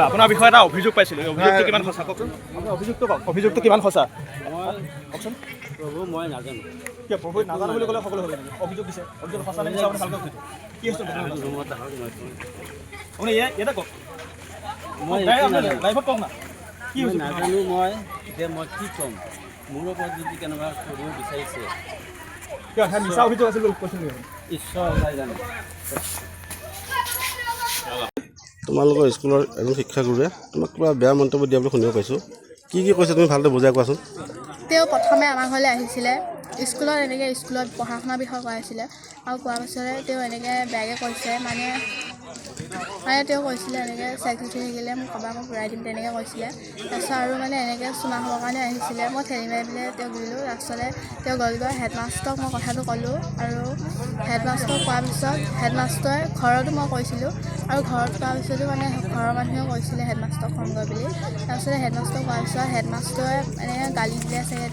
আপোনাৰ বিষয়ে এটা অভিযোগ পাইছিলোঁ, অভিযোগটো কিমান সঁচা কওকচোন। আপোনাৰ অভিযোগটো কওক, অভিযোগটো কিমান সঁচা কওকচোন। প্ৰভু মই নাজানো। কিয় প্ৰভু নাজানো বুলি ক'লে সকলো হ'ব নেকি? অভিযোগ দিছে, অভিযোগ সঁচা নে মিছা আপুনি ভালকৈ কওক। কি হৈছে ৰুমত আহক আপুনি ইয়াতে কওক, মই লাইভত কওক না। কি মই হৈছে নাজানো মই যে মই কি ক'ম। মোৰ ওপৰত যদি কেনেকুৱা কৰিব বিচাৰিছে কিয় মিছা অভিযোগ আছিল বুলি কৈছিল নেকি? ঈশ্বৰ ওলাই জানে। তোমালোকৰ স্কুলৰ এজন শিক্ষাগুৰুৱে তোমাক কিবা বেয়া মন্তব্য দিয়া বুলি শুনিব পাইছোঁ। কি কৈছে তুমি ভালদৰে বুজাই কোৱাচোন। তেওঁ প্ৰথমে আমাৰ ঘৰলৈ আহিছিলে, স্কুলত পঢ়া শুনাৰ বিষয়ে কৈ আছিলে আৰু কোৱাৰ পাছতে তেওঁ এনেকৈ বেয়াকৈ কৈছে, মানে তেওঁ কৈছিলে এনেকৈ চেক উঠি থাকিলে মোক ক'বা, মই ঘূৰাই দিম তেনেকৈ কৈছিলে। তাৰপিছত আৰু মানে এনেকৈ চুমা খাবৰ কাৰণে আহিছিলে, মই ঠেলি মাৰি পেলাই তেওঁক দিলোঁ। তাৰপিছতে তেওঁ গ'লগৈ, হেডমাষ্টৰক মই কথাটো ক'লোঁ আৰু হেডমাষ্টৰক কোৱাৰ পিছত হেডমাষ্টৰে ঘৰতো মই কৈছিলোঁ আৰু ঘৰত কোৱাৰ পিছতো মানে ঘৰৰ মানুহেও কৈছিলে হেডমাষ্টৰক ফোন কৰি বুলি। তাৰপিছতে হেডমাষ্টৰক কোৱাৰ পিছত হেডমাষ্টৰে এনেকৈ গালি দিলে চাগে,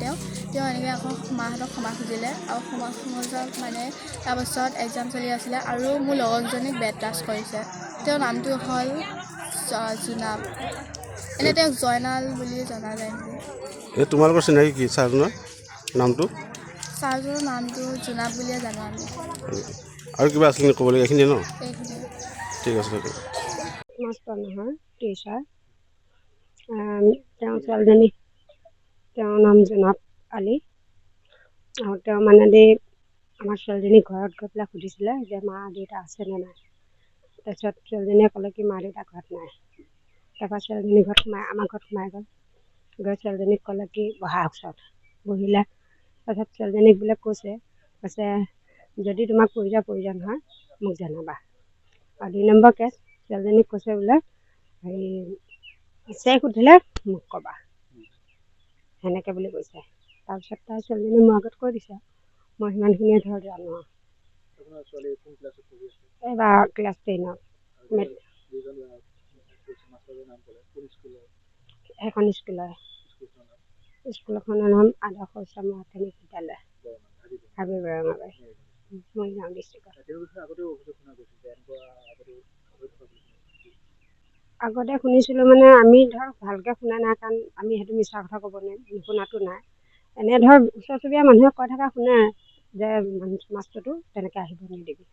তেওঁ এনেকৈ আকৌ মাহঁতক ক্ষমা খুজিলে আৰু ক্ষমা খোজাত মানে তাৰপাছত এক্সাম চলি আছিলে আৰু মোৰ লগৰজনীক বেড টাচ কৰিছে। তেওঁৰ নামটো হ'ল জোনাব, এনেই তেওঁক জয়নাল বুলি জনা যায় নেকি? এই তোমালোকৰ চিনাকি কি ছাৰজনৰ নামটো? ছাৰজনৰ নামটো জোনাব বুলিয়ে জানো আমি। আৰু কিবা আছিল নেকি ক'বলৈ? এইখিনিয়ে ন? এইখিনি ঠিক আছে। মাষ্টৰ নহয়, টিচাৰ। তেওঁ ছোৱালীজনী, তেওঁৰ নাম জোনাব আলী। আৰু তেওঁ মানে আমাৰ ছোৱালীজনী ঘৰত গৈ পেলাই সুধিছিলে যে মা দেউতা আছেনে নাই। তাৰপিছত ছোৱালীজনীয়ে ক'লে কি মা দেউতা ঘৰত নাই। তাৰপৰা ছোৱালীজনী আমাৰ ঘৰত সোমাই গৈ ছোৱালীজনীক ক'লে কি বহা ওচৰত বহিলে। তাৰপিছত ছোৱালীজনীক বোলে কৈছে যদি তোমাক প্ৰয়োজন হয় মোক জনাবা। আৰু 2 নম্বৰ কেছ, ছোৱালীজনীক কৈছে বোলে হেৰি চেক উঠিলে মোক ক'বা, সেনেকৈ বুলি কৈছে। তাৰপিছত তাই ছোৱালীজনী মোৰ আগত কৈ দিছে, মই সিমানখিনিয়ে জানো। এইবাৰ ক্লাছ 10ত। সেইখন স্কুলখনৰ নাম আদৰ্শ উচ্চ মাধ্যমিক বিদ্যালয়, হাবি বৰঙাবাৰী, মৰিগাঁও ডিষ্ট্ৰিক্টত। আগতে শুনিছিলোঁ মানে আমি ভালকৈ শুনা নাই, কাৰণ আমি সেইটো মিছা কথা ক'ব নোৱাৰিম, নুশুনাটো নাই। এনে ওচৰ চুবুৰীয়া মানুহে কৈ থকা শুনে যে মাষ্টৰটো তেনেকৈ আহিব নিদিবি।